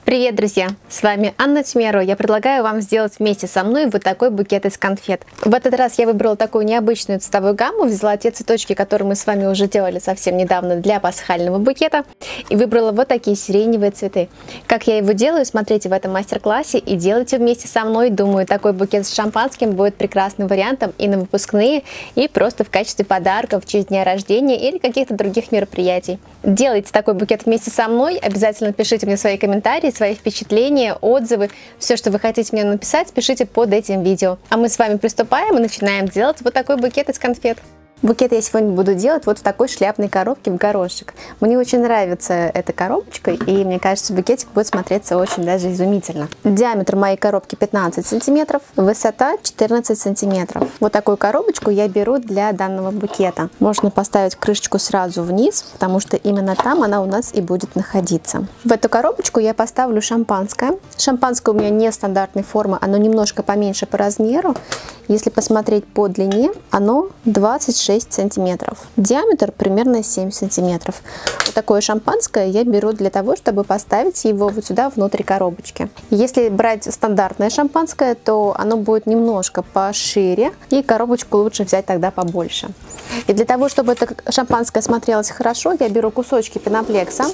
Привет, друзья! С вами Анна Тьмярова. Я предлагаю вам сделать вместе со мной вот такой букет из конфет. В этот раз я выбрала такую необычную цветовую гамму, взяла те цветочки, которые мы с вами уже делали совсем недавно для пасхального букета, и выбрала вот такие сиреневые цветы. Как я его делаю, смотрите в этом мастер-классе и делайте вместе со мной. Думаю, такой букет с шампанским будет прекрасным вариантом и на выпускные, и просто в качестве подарка в честь дня рождения или каких-то других мероприятий. Делайте такой букет вместе со мной, обязательно пишите мне свои комментарии, свои впечатления, отзывы, все, что вы хотите мне написать, пишите под этим видео. А мы с вами приступаем и начинаем делать вот такой букет из конфет. Букет я сегодня буду делать вот в такой шляпной коробке в горошек. Мне очень нравится эта коробочка, и мне кажется, букетик будет смотреться очень даже изумительно. Диаметр моей коробки 15 сантиметров, высота 14 сантиметров. Вот такую коробочку я беру для данного букета. Можно поставить крышечку сразу вниз, потому что именно там она у нас и будет находиться. В эту коробочку я поставлю шампанское. Шампанское у меня нестандартной формы, оно немножко поменьше по размеру. Если посмотреть по длине, оно 26 сантиметров. Диаметр примерно 7 сантиметров. Вот такое шампанское я беру для того, чтобы поставить его вот сюда внутрь коробочки. Если брать стандартное шампанское, то оно будет немножко пошире, и коробочку лучше взять тогда побольше. И для того, чтобы это шампанское смотрелось хорошо, я беру кусочки пеноплекса.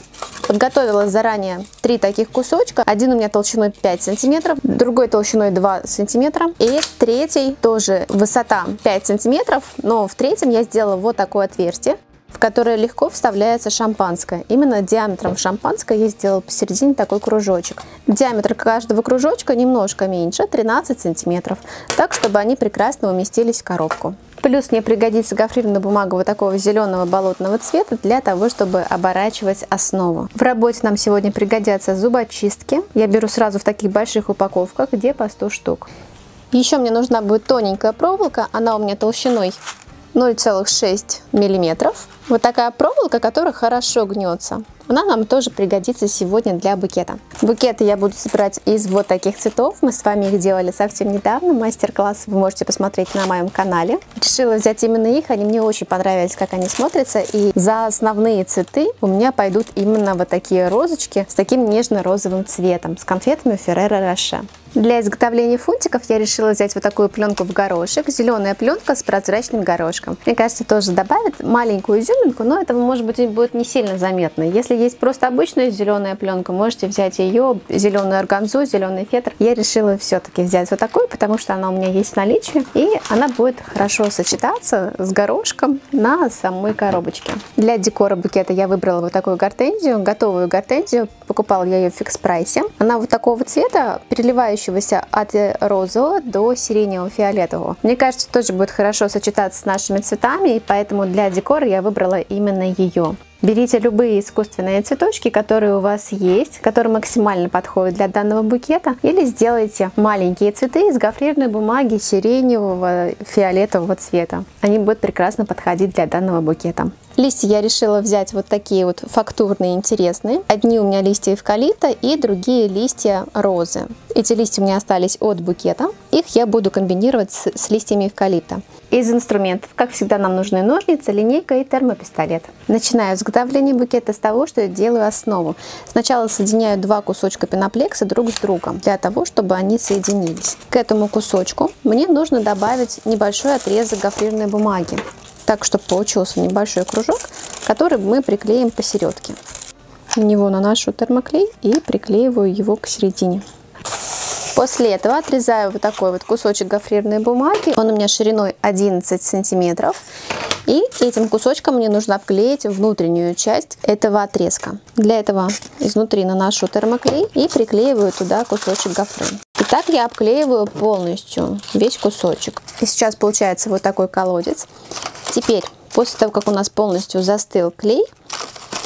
Подготовила заранее 3 таких кусочка. Один у меня толщиной 5 сантиметров, другой толщиной 2 сантиметра, и третий тоже высота 5 сантиметров, но в третьем я сделала вот такое отверстие, в которое легко вставляется шампанское. Именно диаметром шампанское я сделала посередине такой кружочек. Диаметр каждого кружочка немножко меньше, 13 сантиметров, так, чтобы они прекрасно уместились в коробку. Плюс мне пригодится гофрированная бумага вот такого зеленого болотного цвета для того, чтобы оборачивать основу. В работе нам сегодня пригодятся зубочистки. Я беру сразу в таких больших упаковках, где по 100 штук. Еще мне нужна будет тоненькая проволока, она у меня толщиной 0,6 миллиметров. Вот такая проволока, которая хорошо гнется. Она нам тоже пригодится сегодня для букета. Букеты я буду собирать из вот таких цветов. Мы с вами их делали совсем недавно. Мастер-класс вы можете посмотреть на моем канале. Решила взять именно их. Они мне очень понравились, как они смотрятся. И за основные цветы у меня пойдут именно вот такие розочки с таким нежно-розовым цветом, с конфетами Ferrero Rocher. Для изготовления фунтиков я решила взять вот такую пленку в горошек. Зеленая пленка с прозрачным горошком. Мне кажется, тоже добавит маленькую изюминку, но это, может быть, будет не сильно заметно. Если есть просто обычная зеленая пленка, можете взять ее, зеленую органзу, зеленый фетр. Я решила все-таки взять вот такую, потому что она у меня есть в наличии, и она будет хорошо сочетаться с горошком на самой коробочке. Для декора букета я выбрала вот такую гортензию, готовую гортензию. Покупала я ее в фикс-прайсе. Она вот такого цвета, переливающегося от розового до сиренево-фиолетового. Мне кажется, тоже будет хорошо сочетаться с нашими цветами, и поэтому для декора я выбрала именно ее. Берите любые искусственные цветочки, которые у вас есть, которые максимально подходят для данного букета, или сделайте маленькие цветы из гофрированной бумаги сиреневого, фиолетового цвета. Они будут прекрасно подходить для данного букета. Листья я решила взять вот такие вот фактурные, интересные. Одни у меня листья эвкалипта и другие листья розы. Эти листья у меня остались от букета. Их я буду комбинировать с листьями эвкалипта. Из инструментов, как всегда, нам нужны ножницы, линейка и термопистолет. Начинаю изготовление букета с того, что я делаю основу. Сначала соединяю 2 кусочка пеноплекса друг с другом, для того, чтобы они соединились. К этому кусочку мне нужно добавить небольшой отрезок гофрированной бумаги, так, чтобы получился небольшой кружок, который мы приклеим посередке. На него наношу термоклей и приклеиваю его к середине. После этого отрезаю вот такой вот кусочек гофрированной бумаги. Он у меня шириной 11 сантиметров. И этим кусочком мне нужно обклеить внутреннюю часть этого отрезка. Для этого изнутри наношу термоклей и приклеиваю туда кусочек гофры. Итак, я обклеиваю полностью весь кусочек. И сейчас получается вот такой колодец. Теперь, после того, как у нас полностью застыл клей,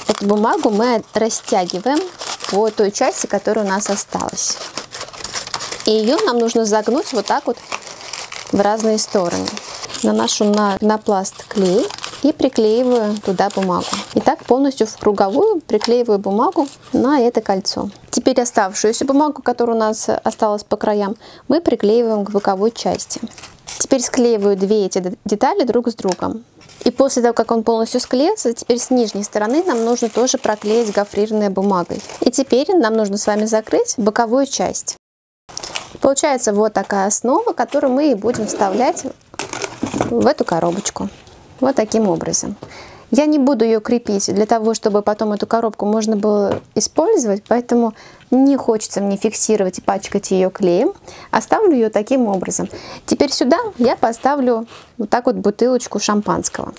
эту бумагу мы растягиваем по той части, которая у нас осталась. И ее нам нужно загнуть вот так вот в разные стороны. Наношу на пенопласт клей и приклеиваю туда бумагу. И так полностью в круговую приклеиваю бумагу на это кольцо. Теперь оставшуюся бумагу, которая у нас осталась по краям, мы приклеиваем к боковой части. Теперь склеиваю 2 эти детали друг с другом. И после того, как он полностью склеился, теперь с нижней стороны нам нужно тоже проклеить гофрированной бумагой. И теперь нам нужно с вами закрыть боковую часть. Получается вот такая основа, которую мы и будем вставлять в эту коробочку. Вот таким образом. Я не буду ее крепить для того, чтобы потом эту коробку можно было использовать, поэтому не хочется мне фиксировать и пачкать ее клеем. Оставлю ее таким образом. Теперь сюда я поставлю вот так вот бутылочку шампанского.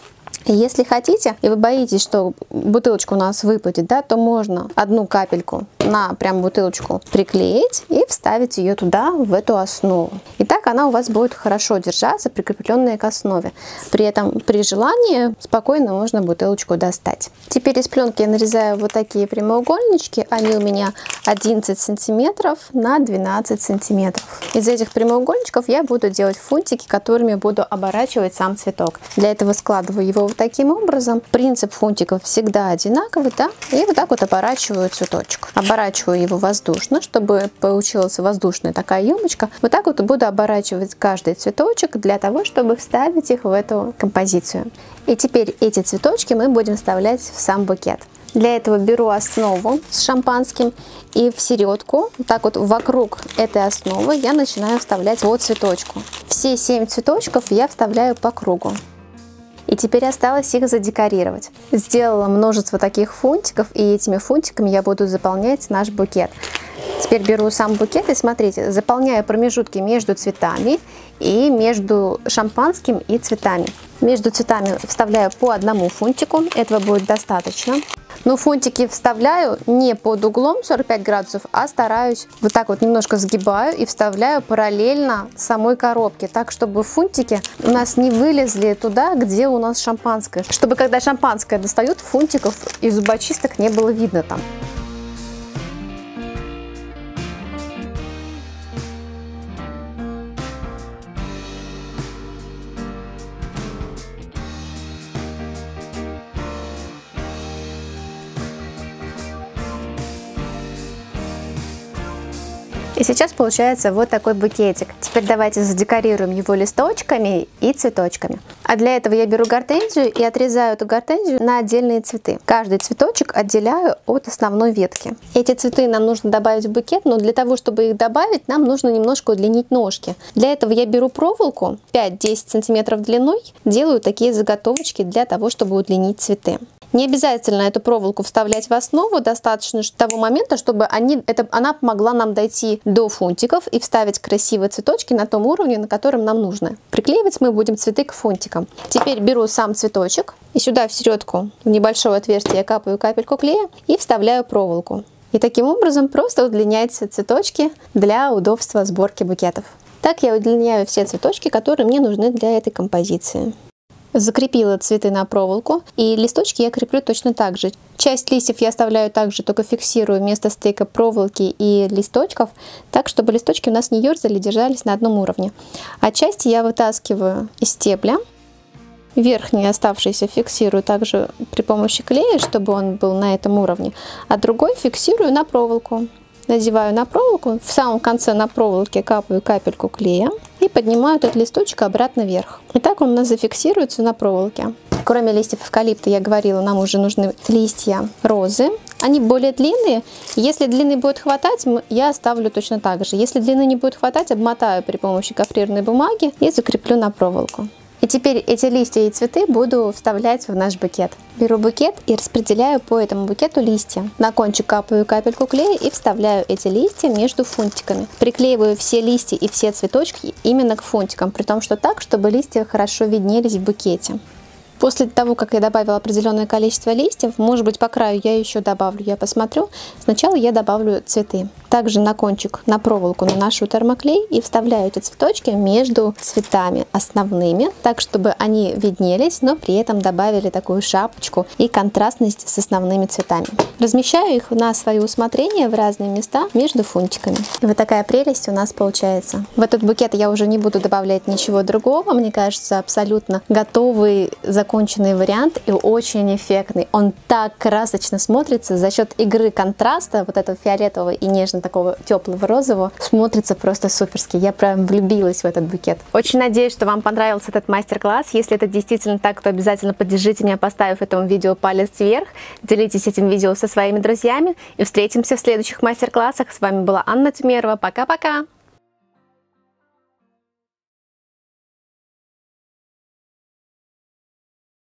И если хотите, и вы боитесь, что бутылочка у нас выпадет, да, то можно одну капельку на прям бутылочку приклеить и вставить ее туда, в эту основу. И так она у вас будет хорошо держаться, прикрепленная к основе. При этом при желании спокойно можно бутылочку достать. Теперь из пленки я нарезаю вот такие прямоугольнички. Они у меня 11 сантиметров на 12 сантиметров. Из этих прямоугольничков я буду делать фунтики, которыми буду оборачивать сам цветок. Для этого складываю его вот таким образом. Принцип фунтиков всегда одинаковый, да? И вот так вот оборачиваю цветочек. Оборачиваю его воздушно, чтобы получилась воздушная такая юмочка. Вот так вот буду оборачивать каждый цветочек для того, чтобы вставить их в эту композицию. И теперь эти цветочки мы будем вставлять в сам букет. Для этого беру основу с шампанским и в середку, вот так вот вокруг этой основы я начинаю вставлять по цветочку. Все 7 цветочков я вставляю по кругу. И теперь осталось их задекорировать. Сделала множество таких фунтиков, и этими фунтиками я буду заполнять наш букет. Теперь беру сам букет и смотрите, заполняю промежутки между цветами и между шампанским и цветами. Между цветами вставляю по одному фунтику, этого будет достаточно. Но фунтики вставляю не под углом 45 градусов, а стараюсь вот так вот немножко сгибаю и вставляю параллельно самой коробке, так чтобы фунтики у нас не вылезли туда, где у нас шампанское. Чтобы когда шампанское достают, фунтиков и зубочисток не было видно там. И сейчас получается вот такой букетик. Теперь давайте задекорируем его листочками и цветочками. А для этого я беру гортензию и отрезаю эту гортензию на отдельные цветы. Каждый цветочек отделяю от основной ветки. Эти цветы нам нужно добавить в букет, но для того, чтобы их добавить, нам нужно немножко удлинить ножки. Для этого я беру проволоку 5-10 сантиметров длиной, делаю такие заготовочки для того, чтобы удлинить цветы. Не обязательно эту проволоку вставлять в основу, достаточно того момента, чтобы она помогла нам дойти до фунтиков и вставить красивые цветочки на том уровне, на котором нам нужно. Приклеивать мы будем цветы к фунтикам. Теперь беру сам цветочек и сюда в середку, в небольшое отверстие, я капаю капельку клея и вставляю проволоку. И таким образом просто удлиняются цветочки для удобства сборки букетов. Так я удлиняю все цветочки, которые мне нужны для этой композиции. Закрепила цветы на проволоку, и листочки я креплю точно так же. Часть листьев я оставляю также, только фиксирую вместо стыка проволоки и листочков, так, чтобы листочки у нас не ерзали, держались на одном уровне. А части я вытаскиваю из стебля. Верхний оставшийся фиксирую также при помощи клея, чтобы он был на этом уровне, а другой фиксирую на проволоку. Надеваю на проволоку, в самом конце на проволоке капаю капельку клея и поднимаю этот листочек обратно вверх. И так он у нас зафиксируется на проволоке. Кроме листьев эвкалипта, я говорила, нам уже нужны листья розы. Они более длинные. Если длины будет хватать, я оставлю точно так же. Если длины не будет хватать, обмотаю при помощи гофрированной бумаги и закреплю на проволоку. И теперь эти листья и цветы буду вставлять в наш букет. Беру букет и распределяю по этому букету листья. На кончик капаю капельку клея и вставляю эти листья между фунтиками. Приклеиваю все листья и все цветочки именно к фунтикам, при том, что так, чтобы листья хорошо виднелись в букете. После того, как я добавила определенное количество листьев, может быть, по краю я еще добавлю, я посмотрю. Сначала я добавлю цветы. Также на кончик, на проволоку наношу термоклей и вставляю эти цветочки между цветами основными, так, чтобы они виднелись, но при этом добавили такую шапочку и контрастность с основными цветами. Размещаю их на свое усмотрение в разные места между фунтиками. И вот такая прелесть у нас получается. В этот букет я уже не буду добавлять ничего другого. Мне кажется, абсолютно готовый, законченный вариант и очень эффектный. Он так красочно смотрится за счет игры контраста, вот этого фиолетового и нежно нежно такого теплого розового. Смотрится просто суперски. Я прям влюбилась в этот букет. Очень надеюсь, что вам понравился этот мастер-класс. Если это действительно так, то обязательно поддержите меня, поставив этому видео палец вверх. Делитесь этим видео со своими друзьями. И встретимся в следующих мастер-классах. С вами была Анна Тюмерова. Пока-пока!